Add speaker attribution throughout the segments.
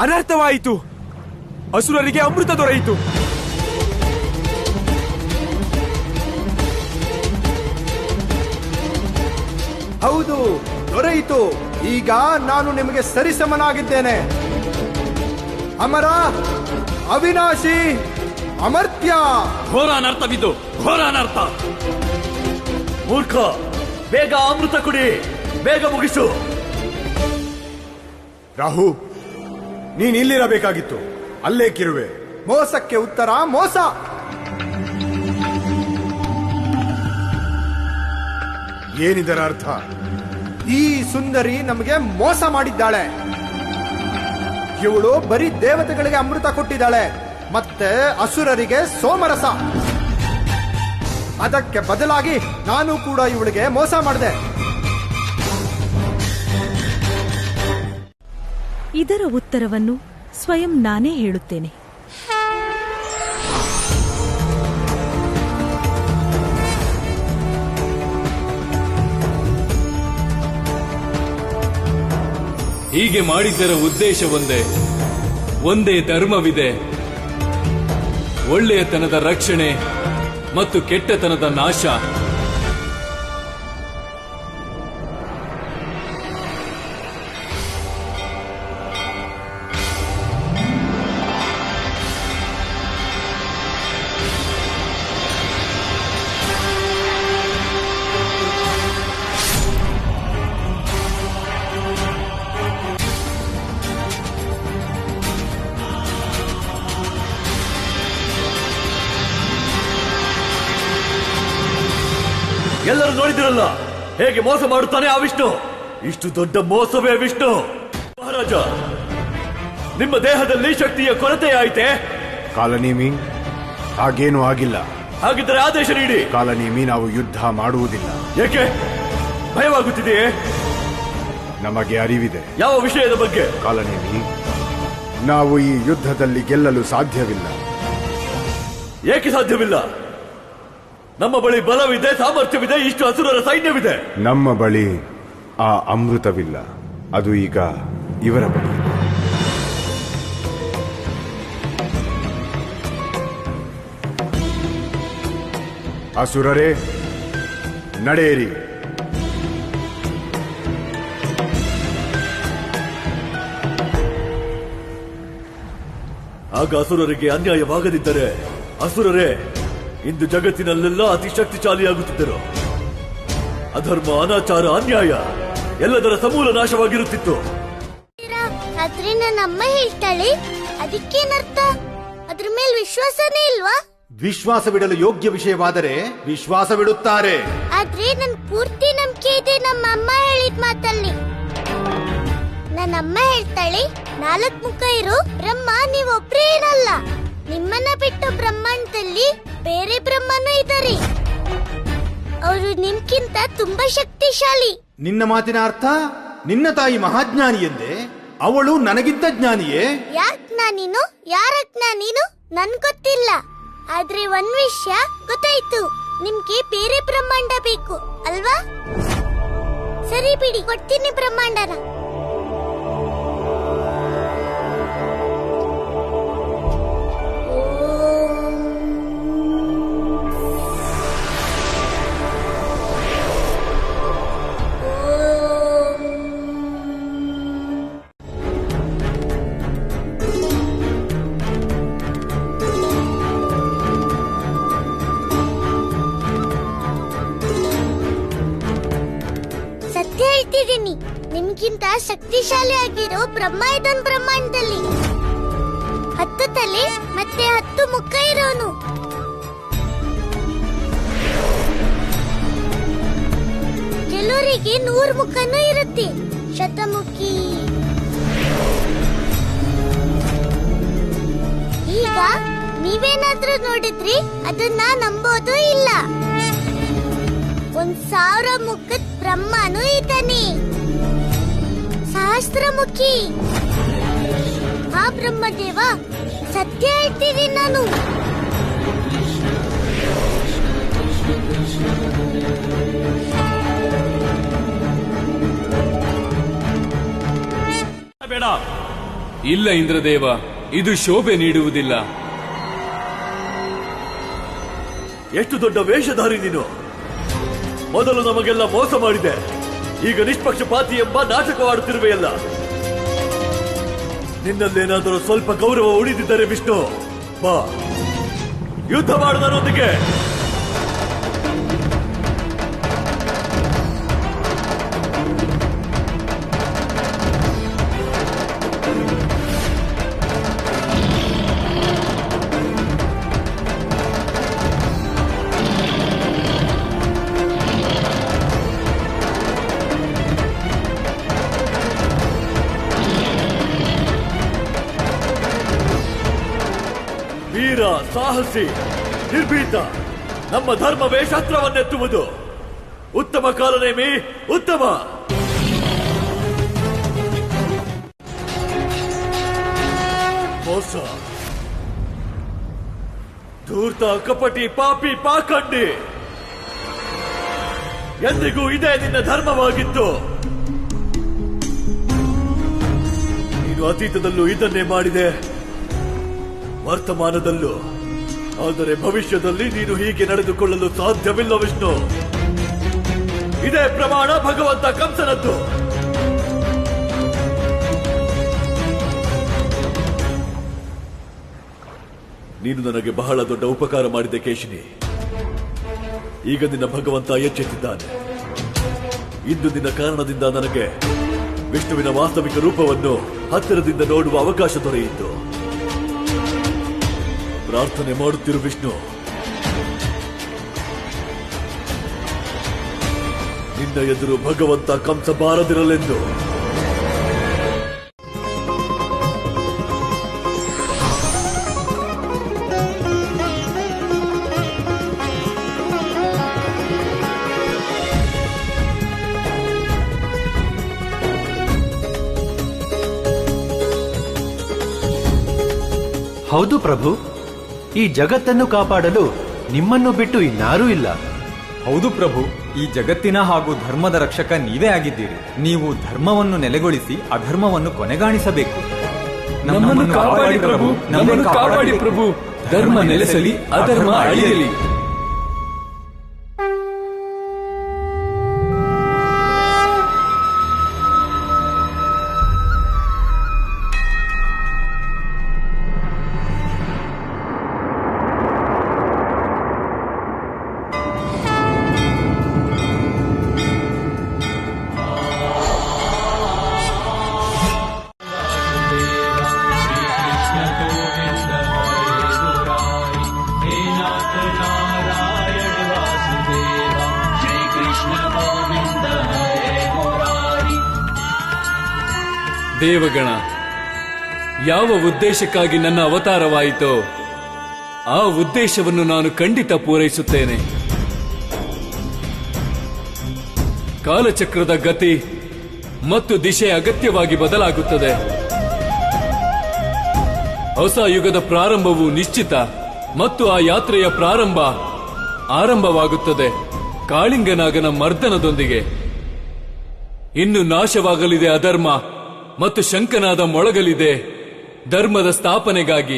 Speaker 1: ಅನರ್ಥವಾಯಿತು. ಅಸುರರಿಗೆ ಅಮೃತ ದೊರೆಯಿತು.
Speaker 2: ಹೌದು, ದೊರೆಯಿತು. ಈಗ ನಾನು ನಿಮಗೆ ಸರಿಸಮನಾಗಿದ್ದೇನೆ. ಅಮರ, ಅವಿನಾಶಿ, ಅಮರ್ತ್ಯ.
Speaker 3: ಘೋರ ಅನರ್ಥವಿದ್ದು, ಘೋರ ಅನರ್ಥ. ಮೂರ್ಖ, ಬೇಗ ಅಮೃತ ಕುಡಿ, ಬೇಗ ಮುಗಿಸು.
Speaker 2: ರಾಹು, ನೀನ್ ಇಲ್ಲಿರಬೇಕಾಗಿತ್ತು. ಅಲ್ಲೇ ಕಿರುವೆ. ಮೋಸಕ್ಕೆ ಉತ್ತರ ಮೋಸ. ಏನಿದರ ಅರ್ಥ? ಈ ಸುಂದರಿ ನಮಗೆ ಮೋಸ ಮಾಡಿದ್ದಾಳೆ. ಇವಳು ಬರೀ ದೇವತೆಗಳಿಗೆ ಅಮೃತ ಕೊಟ್ಟಿದ್ದಾಳೆ, ಮತ್ತೆ ಅಸುರರಿಗೆ ಸೋಮರಸ. ಅದಕ್ಕೆ ಬದಲಾಗಿ ನಾನು ಕೂಡ ಇವಳಿಗೆ ಮೋಸ ಮಾಡಿದೆ.
Speaker 4: ಇದರ ಉತ್ತರವನ್ನು ಸ್ವಯಂ ನಾನೇ ಹೇಳುತ್ತೇನೆ.
Speaker 3: ಹೀಗೆ ಮಾಡಿದ್ದರ ಉದ್ದೇಶ ಒಂದೇ. ಒಂದೇ ಧರ್ಮವಿದೆ. ಒಳ್ಳೆಯತನದ ರಕ್ಷಣೆ ಮತ್ತು ಕೆಟ್ಟತನದ ನಾಶ. ಎಲ್ಲರೂ ನೋಡಿದಿರಲ್ಲ ಹೇಗೆ ಮೋಸ ಮಾಡುತ್ತಾನೆ ಆ ವಿಷ್ಣು. ಇಷ್ಟು ದೊಡ್ಡ ಮೋಸವೇ ವಿಷ್ಣು. ಮಹಾರಾಜ, ನಿಮ್ಮ ದೇಹದಲ್ಲಿ ಶಕ್ತಿಯ ಕೊರತೆ ಆಯಿತೆ.
Speaker 2: ಕಾಲನೇಮಿ, ಹಾಗೇನೂ ಆಗಿಲ್ಲ.
Speaker 3: ಹಾಗಿದ್ದರೆ ಆದೇಶ ನೀಡಿ.
Speaker 2: ಕಾಲನೇಮಿ, ನಾವು ಯುದ್ಧ ಮಾಡುವುದಿಲ್ಲ.
Speaker 3: ಏಕೆ? ಭಯವಾಗುತ್ತಿದೆಯೇ?
Speaker 2: ನಮಗೆ ಅರಿವಿದೆ.
Speaker 3: ಯಾವ ವಿಷಯದ ಬಗ್ಗೆ?
Speaker 2: ಕಾಲನೇಮಿ, ನಾವು ಈ ಯುದ್ಧದಲ್ಲಿ ಗೆಲ್ಲಲು ಸಾಧ್ಯವಿಲ್ಲ.
Speaker 3: ಏಕೆ ಸಾಧ್ಯವಿಲ್ಲ? ನಮ್ಮ ಬಳಿ ಬಲವಿದೆ, ಸಾಮರ್ಥ್ಯವಿದೆ, ಇಷ್ಟು ಅಸುರರ ಸೈನ್ಯವಿದೆ.
Speaker 2: ನಮ್ಮ ಬಳಿ ಆ ಅಮೃತವಿಲ್ಲ. ಅದು ಈಗ ಇವರ ಬಳಿ. ಅಸುರರೇ, ನಡೆಯಿರಿ.
Speaker 3: ಆಗ ಅಸುರರಿಗೆ ಅನ್ಯಾಯವಾಗದಿದ್ದರೆ ಅಸುರರೇ ಇಂದು ಜಗತ್ತಿನಲ್ಲೆಲ್ಲ ಅತಿ ಶಕ್ತಿಶಾಲಿಯಾಗುತ್ತಿದ್ದರು. ಅಧರ್ಮ, ಅನಾಚಾರ, ಅನ್ಯಾಯ ಎಲ್ಲದರ ಸಮೂಲ ನಾಶವಾಗಿರುತ್ತಿತ್ತು.
Speaker 5: ಆದ್ರೆ ನನ್ನ ಅಮ್ಮ ಹೇಳ್ತಾಳೆ, ಅದಕ್ಕೇನರ್ಥ? ಅದ್ರ ಮೇಲೆ ವಿಶ್ವಾಸನೇ ಇಲ್ವಾ?
Speaker 2: ವಿಶ್ವಾಸವಿಡಲು ಯೋಗ್ಯ ವಿಷಯವಾದರೆ ವಿಶ್ವಾಸವಿಡುತ್ತಾರೆ.
Speaker 5: ಆದ್ರೆ ನನ್ ಪೂರ್ತಿ ನಂಬಿಕೆ ಇದೆ ನಮ್ಮ ಅಮ್ಮ ಹೇಳಿದ ಮಾತಲ್ಲಿ. ನನ್ನ ಅಮ್ಮ ಹೇಳ್ತಾಳೆ, 4 ಮುಖ ಇರೋ ಬ್ರಹ್ಮ ನೀವೊಬ್ರೇ ಏನಲ್ಲ, ನಿಮ್ಮನ್ನ ಬಿಟ್ಟು ಬ್ರಹ್ಮಾಂಡದಲ್ಲಿ ಬೇರೆ ಬ್ರಹ್ಮನೂ ಇದ್ದಾರೆ. ಅವರು ನಿಮ್ಗಿಂತ ತುಂಬಾ ಶಕ್ತಿಶಾಲಿ.
Speaker 2: ನಿನ್ನ ಮಾತಿನ ಅರ್ಥ ನಿನ್ನ ತಾಯಿ ಮಹಾಜ್ಞಾನಿ ಎಂದೆ? ಅವಳು ನನಗಿಂತ ಜ್ಞಾನಿಯೇ?
Speaker 5: ಯಾಕ್ ಜ್ಞಾನಿನು, ಯಾರ ಜ್ಞಾನಿನು ನನ್ ಗೊತ್ತಿಲ್ಲ. ಆದ್ರೆ ಒಂದ್ ವಿಷಯ ಗೊತ್ತಾಯ್ತು, ನಿಮ್ಗೆ ಬೇರೆ ಬ್ರಹ್ಮಾಂಡ ಬೇಕು ಅಲ್ವಾ? ಸರಿ ಬಿಡಿ, ಕೊಡ್ತೀನಿ ಬ್ರಹ್ಮಾಂಡನ. ಸತ್ಯ ಹೇಳ್ತಿದ್ದೀನಿ, ನಿಮ್ಗಿಂತ ಶಕ್ತಿಶಾಲಿ ಆಗಿರೋ ಬ್ರಹ್ಮ ಇದನ್ ಬ್ರಹ್ಮಾಂಡದಲ್ಲಿ. 10 ತಲೆ ಮತ್ತೆ 10 ಮುಖ ಇರೋನು. ಕೆಲವರಿಗೆ 100 ಮುಖನೂ ಇರುತ್ತೆ, ಶತಮುಖಿ. ಈಗ ನೀವೇನಾದ್ರೂ ನೋಡಿದ್ರಿ ಅದನ್ನ ನಂಬೋದು ಇಲ್ಲ. 1000 ಮುಖದ ಬ್ರಹ್ಮನೂ ಇದ್ದಾನೆ, ಸಹಸ್ರಮುಖಿ. ಆ ಬ್ರಹ್ಮದೇವ, ಸತ್ಯ ಹೇಳ್ತೀನಿ ನಾನು.
Speaker 3: ಬೇಡ,
Speaker 6: ಇಲ್ಲ ಇಂದ್ರದೇವ, ಇದು ಶೋಭೆ ನೀಡುವುದಿಲ್ಲ.
Speaker 3: ಎಷ್ಟು ದೊಡ್ಡ ವೇಷಧಾರಿ ನೀನು! ಮೊದಲು ನಮಗೆಲ್ಲ ಮೋಸ ಮಾಡಿದೆ, ಈಗ ನಿಷ್ಪಕ್ಷಪಾತಿ ಎಂಬ ನಾಟಕವಾಡುತ್ತಿರುವೆಯಲ್ಲ. ನಿನ್ನಲ್ಲೇನಾದರೂ ಸ್ವಲ್ಪ ಗೌರವ ಉಳಿದಿದ್ದರೆ ವಿಷ್ಣು, ಬಾ ಯುದ್ಧ ಮಾಡು ನನ್ನೊಂದಿಗೆ. ವೀರ, ಸಾಹಸಿ, ನಿರ್ಭೀತ, ನಮ್ಮ ಧರ್ಮವೇ ಶಸ್ತ್ರವನ್ನೆತ್ತುವುದು. ಉತ್ತಮ ಕಾಲನೇಮಿ, ಉತ್ತಮ. ಮೋಸ, ಧೂರ್ತ, ಕಪಟಿ, ಪಾಪಿ, ಪಾಖಂಡಿ, ಎಂದಿಗೂ ಇದೇ ನಿನ್ನ ಧರ್ಮವಾಗಿತ್ತು. ನೀನು ಅತೀತದಲ್ಲೂ ಇದನ್ನೇ ಮಾಡಿದೆ, ವರ್ತಮಾನದಲ್ಲೂ. ಆದರೆ ಭವಿಷ್ಯದಲ್ಲಿ ನೀನು ಹೀಗೆ ನಡೆದುಕೊಳ್ಳಲು ಸಾಧ್ಯವಿಲ್ಲ ವಿಷ್ಣು. ಇದೇ ಪ್ರಮಾಣ ಭಗವಂತ ಕಂಸನದ್ದು. ನೀನು ನನಗೆ ಬಹಳ ದೊಡ್ಡ ಉಪಕಾರ ಮಾಡಿದೆ ಕೇಶಿನಿ. ಈಗ ನಿನ್ನ ಭಗವಂತ ಎಚ್ಚೆತ್ತಿದ್ದಾನೆ. ಇಂದು ನಿನ್ನ ಕಾರಣದಿಂದ ನನಗೆ ವಿಷ್ಣುವಿನ ವಾಸ್ತವಿಕ ರೂಪವನ್ನು ಹತ್ತಿರದಿಂದ ನೋಡುವ ಅವಕಾಶ ದೊರೆಯಿತು. ಪ್ರಾರ್ಥನೆ ಮಾಡುತ್ತಿರು ವಿಷ್ಣು. ನಿನ್ನ ಎದುರು ಭಗವಂತ ಕಂಸ ಬಾರದಿರಲೆಂದು.
Speaker 7: ಹೌದು ಪ್ರಭು, ಈ ಜಗತ್ತನ್ನು ಕಾಪಾಡಲು ನಿಮ್ಮನ್ನು ಬಿಟ್ಟು ಇನ್ನಾರೂ ಇಲ್ಲ.
Speaker 8: ಹೌದು ಪ್ರಭು, ಈ ಜಗತ್ತಿನ ಹಾಗೂ ಧರ್ಮದ ರಕ್ಷಕ ನೀವೇ ಆಗಿದ್ದೀರಿ. ನೀವು ಧರ್ಮವನ್ನು ನೆಲೆಗೊಳಿಸಿ ಅಧರ್ಮವನ್ನು ಕೊನೆಗಾಣಿಸಬೇಕು.
Speaker 6: ನಮ್ಮನ್ನು ಕಾಪಾಡಿ ಪ್ರಭು, ನಮ್ಮನ್ನು ಕಾಪಾಡಿ ಪ್ರಭು. ಧರ್ಮ ನೆಲೆಸಲಿ, ಅಧರ್ಮ ಅಳಿಯಲಿ. ದೇವಗಣ, ಯಾವ ಉದ್ದೇಶಕ್ಕಾಗಿ ನನ್ನ ಅವತಾರವಾಯಿತೋ ಆ ಉದ್ದೇಶವನ್ನು ನಾನು ಖಂಡಿತ ಪೂರೈಸುತ್ತೇನೆ. ಕಾಲಚಕ್ರದ ಗತಿ ಮತ್ತು ದಿಶೆ ಅಗತ್ಯವಾಗಿ ಬದಲಾಗುತ್ತದೆ. ಹೊಸ ಯುಗದ ಪ್ರಾರಂಭವು ನಿಶ್ಚಿತ ಮತ್ತು ಆ ಯಾತ್ರೆಯ ಆರಂಭವಾಗುತ್ತದೆ ಕಾಳಿಂಗನಾಗನ ಮರ್ದನದೊಂದಿಗೆ. ಇನ್ನು ನಾಶವಾಗಲಿದೆ ಅಧರ್ಮ ಮತ್ತು ಶಂಕನಾದ ಮೊಳಗಲಿದೆ ಧರ್ಮದ ಸ್ಥಾಪನೆಗಾಗಿ.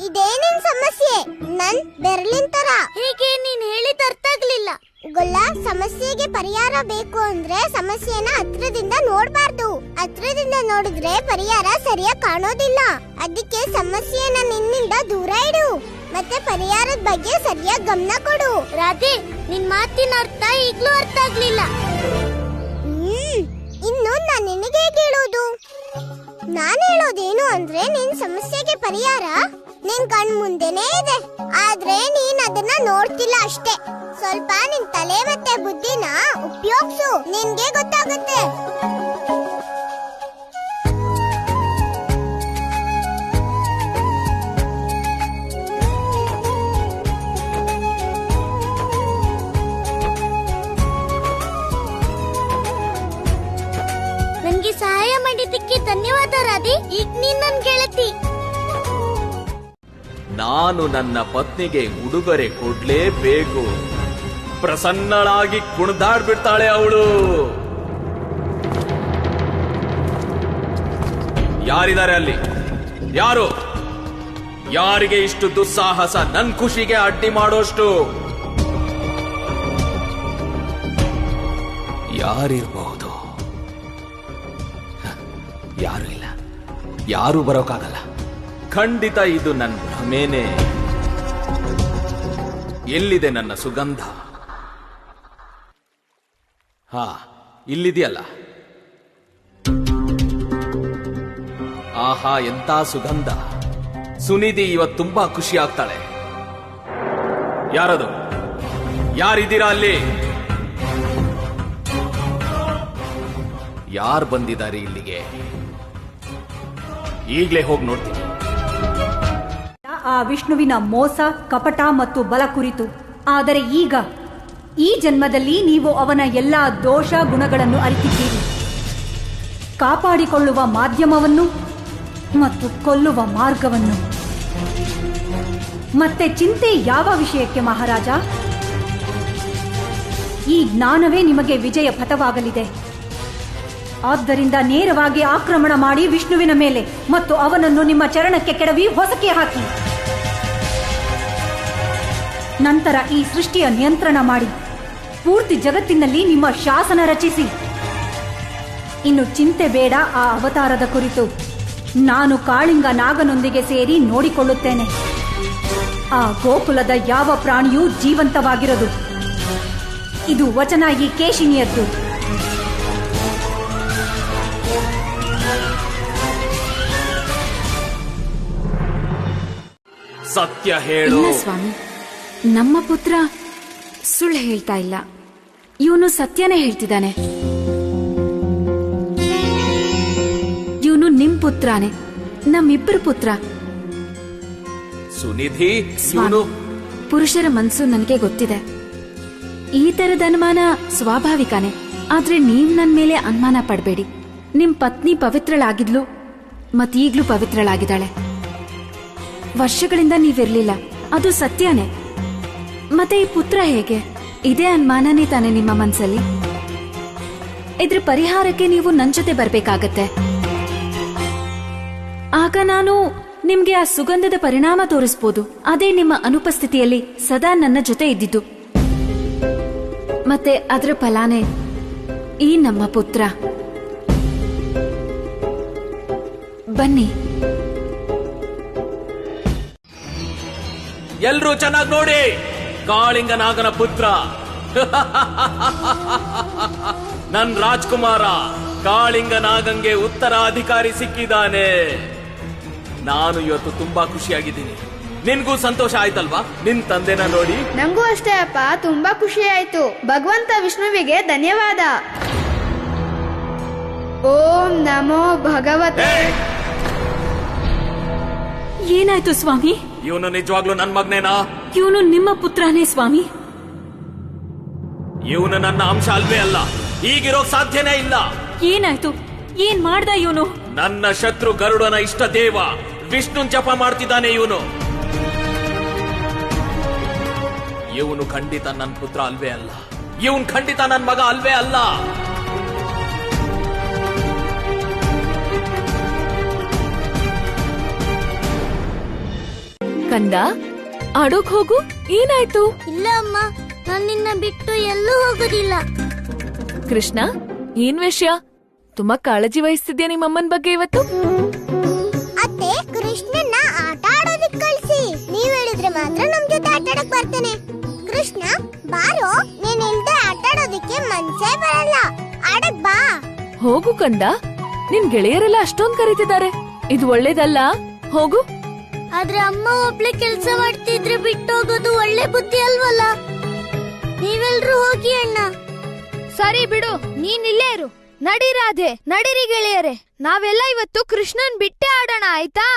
Speaker 5: ಇದೇನೇನ್ ಸಮಸ್ಯೆ? ನನ್ ಬೆರಳಿನ ತರ. ಹೇಗೆ ನೀನ್ ಹೇಳಿದ ಅರ್ಥ ಆಗ್ಲಿಲ್ಲ. ಗೊಲ್ಲ, ಸಮಸ್ಯೆಗೆ ಪರಿಹಾರ ಬೇಕು ಅಂದ್ರೆ ಸಮಸ್ಯೆನ ಹತ್ರದಿಂದ ನೋಡ್ಬಾರ್ದು. ಹತ್ರದಿಂದ ನೋಡಿದ್ರೆ ಪರಿಹಾರ ಸರಿಯಾಗಿ ಕಾಣೋದಿಲ್ಲ. ಅದಕ್ಕೆ ಸಮಸ್ಯೆನ ನಿನ್ನಿಂದ ದೂರ ಇಡು ಮತ್ತೆ ಪರಿಹಾರದ ಬಗ್ಗೆ ಸರಿಯಾಗಿ ಗಮನ ಕೊಡು. ರಾಧೆ, ನಿನ್ ಮಾತಿನ ಅರ್ಥ ಈಗ್ಲೂ ಅರ್ಥ ಆಗ್ಲಿಲ್ಲ. ಇನ್ನು ನಾನು ನಿನಗೆ ಹೇಳೋದು? ನಾನು ಹೇಳೋದೇನು ಅಂದ್ರೆ ನಿನ್ ಸಮಸ್ಯೆಗೆ ಪರಿಹಾರ ನಿನ್ ಕಣ್ ಮುಂದೆನೇ ಇದೆ, ಆದ್ರೆ ನೀನ್ ಅದನ್ನ ನೋಡ್ತಿಲ್ಲ ಅಷ್ಟೇ. ಸ್ವಲ್ಪ ನಿನ್ ತಲೆ ಮತ್ತೆ ಬುದ್ಧಿನ ಉಪಯೋಗಿಸು, ನಿನ್ಗೆ ಗೊತ್ತಾಗುತ್ತೆ. ನನ್ಗೆ ಸಹಾಯ ಮಾಡಿದ್ದಕ್ಕೆ ಧನ್ಯವಾದ ರಾಧಿ. ಈಗ ನೀನ್ ನನ್ ಗೆಳತಿ.
Speaker 9: ನಾನು ನನ್ನ ಪತ್ನಿಗೆ ಉಡುಗೊರೆ ಕೊಡ್ಲೇಬೇಕು. ಪ್ರಸನ್ನಳಾಗಿ ಕುಣಿದಾಡ್ಬಿಡ್ತಾಳೆ ಅವಳು. ಯಾರಿದ್ದಾರೆ ಅಲ್ಲಿ? ಯಾರು? ಯಾರಿಗೆ ಇಷ್ಟು ದುಸ್ಸಾಹಸ ನನ್ ಖುಷಿಗೆ ಅಡ್ಡಿ ಮಾಡೋಷ್ಟು? ಯಾರಿರ್ಬಹುದು? ಯಾರು ಇಲ್ಲ, ಯಾರು ಬರೋಕ್ಕಾಗಲ್ಲ. ಖಂಡಿತ ಇದು ನನ್ನ ಭ್ರಮೇನೆ. ಎಲ್ಲಿದೆ ನನ್ನ ಸುಗಂಧ? ಹಾ, ಇಲ್ಲಿದೆಯಲ್ಲ. ಆಹಾ, ಎಂತ ಸುಗಂಧ! ಸುನಿಧಿ ಇವತ್ತು ತುಂಬಾ ಖುಷಿ ಆಗ್ತಾಳೆ. ಯಾರದು? ಯಾರಿದ್ದೀರಾ ಅಲ್ಲಿ? ಯಾರು ಬಂದಿದ್ದಾರೆ ಇಲ್ಲಿಗೆ? ಈಗ್ಲೇ ಹೋಗಿ ನೋಡ್ತೀನಿ.
Speaker 10: ಆ ವಿಷ್ಣುವಿನ ಮೋಸ, ಕಪಟ ಮತ್ತು ಬಲ ಕುರಿತು. ಆದರೆ ಈಗ ಈ ಜನ್ಮದಲ್ಲಿ ನೀವು ಅವನ ಎಲ್ಲಾ ದೋಷ ಗುಣಗಳನ್ನು ಅರಿತಿದ್ದೀರಿ. ಕಾಪಾಡಿಕೊಳ್ಳುವ ಮಾಧ್ಯಮವನ್ನು ಮತ್ತು ಕೊಲ್ಲುವ ಮಾರ್ಗವನ್ನು. ಮತ್ತೆ ಚಿಂತೆ ಯಾವ ವಿಷಯಕ್ಕೆ ಮಹಾರಾಜ? ಈ ಜ್ಞಾನವೇ ನಿಮಗೆ ವಿಜಯ ಪಥವಾಗಲಿದೆ. ಆದ್ದರಿಂದ ನೇರವಾಗಿ ಆಕ್ರಮಣ ಮಾಡಿ ವಿಷ್ಣುವಿನ ಮೇಲೆ ಮತ್ತು ಅವನನ್ನು ನಿಮ್ಮ ಚರಣಕ್ಕೆ ಕೆಡವಿ ಹೊಸಕಿ ಹಾಕಿ. ನಂತರ ಈ ಸೃಷ್ಟಿಯ ನಿಯಂತ್ರಣ ಮಾಡಿ ಪೂರ್ತಿ ಜಗತ್ತಿನಲ್ಲಿ ನಿಮ್ಮ ಶಾಸನ ರಚಿಸಿ. ಇನ್ನು ಚಿಂತೆ ಬೇಡ ಆ ಅವತಾರದ ಕುರಿತು. ನಾನು ಕಾಳಿಂಗ ನಾಗನೊಂದಿಗೆ ಸೇರಿ ನೋಡಿಕೊಳ್ಳುತ್ತೇನೆ. ಆ ಗೋಕುಲದ ಯಾವ ಪ್ರಾಣಿಯೂ ಜೀವಂತವಾಗಿರದು. ಇದು ವಚನ ಈ ಕೇಶಿನಿಯದ್ದು.
Speaker 9: ಸತ್ಯ ಹೇಳು.
Speaker 11: ಇಲ್ಲ ಸ್ವಾಮಿ, ನಮ್ಮ ಪುತ್ರ ಸುಳ್ಳು ಹೇಳ್ತಾ ಇಲ್ಲ. ಇವನು ಸತ್ಯನೇ ಹೇಳ್ತಿದ್ದಾನೆ. ಇವನು ನಿಮ್ ಪುತ್ರನೇ, ನಮ್ಮಿಬ್ಬರ ಪುತ್ರ.
Speaker 9: ಸುನಿಧಿ,
Speaker 11: ಸ್ವಾಮಿ, ಪುರುಷರ ಮನಸ್ಸು ನನಗೆ ಗೊತ್ತಿದೆ. ಈ ತರದ ಅನುಮಾನ ಸ್ವಾಭಾವಿಕನೇ. ಆದ್ರೆ ನೀವ್ ನನ್ ಮೇಲೆ ಅನುಮಾನ ಪಡಬೇಡಿ. ನಿಮ್ ಪತ್ನಿ ಪವಿತ್ರಳಾಗಿದ್ಲು, ಮತ್ತೀಗ್ಲೂ ಪವಿತ್ರಳಾಗಿದ್ದಾಳೆ. ವರ್ಷಗಳಿಂದ ನೀವಿರ್ಲಿಲ್ಲ, ಅದು ಸತ್ಯನೇ. ಮತ್ತೆ ಈ ಪುತ್ರ ಹೇಗೆ? ಇದೇ ಅನುಮಾನನೇ ತಾನೆ ನಿಮ್ಮ ಮನ್ಸಲ್ಲಿ? ಇದ್ರ ಪರಿಹಾರಕ್ಕೆ ನೀವು ನನ್ ಜೊತೆ ಬರ್ಬೇಕಾಗತ್ತೆ. ಆಗ ನಾನು ನಿಮ್ಗೆ ಆ ಸುಗಂಧದ ಪರಿಣಾಮ ತೋರಿಸ್ಬೋದು. ಅದೇ ನಿಮ್ಮ ಅನುಪಸ್ಥಿತಿಯಲ್ಲಿ ಸದಾ ನನ್ನ ಜೊತೆ ಇದ್ದಿದ್ದು. ಮತ್ತೆ ಅದರ ಫಲಾನೇ ಈ ನಮ್ಮ ಪುತ್ರ. ಬನ್ನಿ.
Speaker 9: ಎಲ್ರೂ ಚೆನ್ನಾಗಿ ನೋಡಿ. ಕಾಳಿಂಗನಾಗನ ಪುತ್ರ, ನನ್ ರಾಜ್ಕುಮಾರ ಕಾಳಿಂಗನಾಗಂಗೆ ಉತ್ತರಾಧಿಕಾರಿ ಸಿಕ್ಕಿದ್ದಾನೆ. ನಾನು ಇವತ್ತು ತುಂಬಾ ಖುಷಿಯಾಗಿದ್ದೀನಿ. ನಿನ್ಗೂ ಸಂತೋಷ ಆಯ್ತಲ್ವಾ ನಿನ್ ತಂದೆನ ನೋಡಿ?
Speaker 12: ನಂಗೂ ಅಷ್ಟೇ ಅಪ್ಪ, ತುಂಬಾ ಖುಷಿ ಆಯ್ತು. ಭಗವಂತ ವಿಷ್ಣುವಿಗೆ ಧನ್ಯವಾದ. ಓಂ ನಮೋ ಭಗವತೆ.
Speaker 11: ಏನಾಯ್ತು ಸ್ವಾಮಿ?
Speaker 9: ಇವನು ನಿಜವಾಗ್ಲೂ ನನ್ ಮಗನೇನಾ?
Speaker 11: ಇವನು ನಿಮ್ಮ ಪುತ್ರನೇ ಸ್ವಾಮಿ.
Speaker 9: ಇವನು ನನ್ನ ಅಂಶ ಅಲ್ವೇ ಅಲ್ಲ. ಈಗಿರೋಕ್ ಸಾಧ್ಯನೇ ಇಲ್ಲ.
Speaker 11: ಏನಾಯ್ತು? ಏನ್ ಮಾಡ್ದ ಇವನು?
Speaker 9: ನನ್ನ ಶತ್ರು ಗರುಡನ ಇಷ್ಟ ದೇವ ವಿಷ್ಣುನ್ ಜಪ ಮಾಡ್ತಿದ್ದಾನೆ ಇವನು. ಇವನು ಖಂಡಿತ ನನ್ನ ಪುತ್ರ ಅಲ್ವೇ ಅಲ್ಲ. ಇವನ್ ಖಂಡಿತ ನನ್ನ ಮಗ ಅಲ್ವೇ ಅಲ್ಲ.
Speaker 4: ಕಂದ, ಆಡೋಕ್ ಹೋಗು. ಏನಾಯ್ತು?
Speaker 5: ಇಲ್ಲ ಅಮ್ಮ, ನಾನು ನಿನ್ನ ಬಿಟ್ಟು ಎಲ್ಲೂ ಹೋಗೋದಿಲ್ಲ.
Speaker 4: ಕೃಷ್ಣ, ಏನ್ ವಿಷಯ? ತುಂಬಾ ಕಾಳಜಿ ವಹಿಸ್ತಿದ್ಯಾ ನಿಮ್ಮಮ್ಮನ ಬಗ್ಗೆ ಇವತ್ತು?
Speaker 5: ಅತ್ತೆ, ಕೃಷ್ಣನ್ನ ಆಟ ಆಡೋದಕ್ಕೆ ಕಳ್ಸಿ. ನೀವ್ ಹೇಳಿದ್ರೆ ಮಾತ್ರ ನಮ್ ಜೊತೆ ಆಟ ಆಡಕ್ ಬರ್ತಾನೆ. ಕೃಷ್ಣ ಬಾರೋ, ನೀನ್ ಇಲ್ದೆ ಆಟ ಆಡೋದಕ್ಕೆ ಮನ್ಸೇ ಬರಲ್ಲ. ಆಡಕ್ ಬಾ.
Speaker 4: ಹೋಗು ಕಂದ, ನಿನ್ ಗೆಳೆಯರೆಲ್ಲ ಅಷ್ಟೊಂದ್ ಕರೀತಿದ್ದಾರೆ. ಇದು ಒಳ್ಳೇದಲ್ಲ. ಹೋಗು.
Speaker 5: ಆದ್ರೆ ಅಮ್ಮ ಒಬ್ಳೆ ಕೆಲ್ಸ ಮಾಡ್ತಿದ್ರೆ ಬಿಟ್ಟು ಹೋಗೋದು ಒಳ್ಳೆ ಬುದ್ಧಿ ಅಲ್ವಲ್ಲ. ನೀವೆಲ್ರೂ ಹೋಗಿ ಅಣ್ಣ.
Speaker 12: ಸರಿ ಬಿಡು, ನೀನ್ ಇಲ್ಲೇ ಇರು. ನಡಿ ರಾಧೆ, ನಡಿರಿ ಗೆಳೆಯರೆ. ನಾವೆಲ್ಲ ಇವತ್ತು ಕೃಷ್ಣನ್ ಬಿಟ್ಟೆ ಆಡೋಣ, ಆಯ್ತಾ?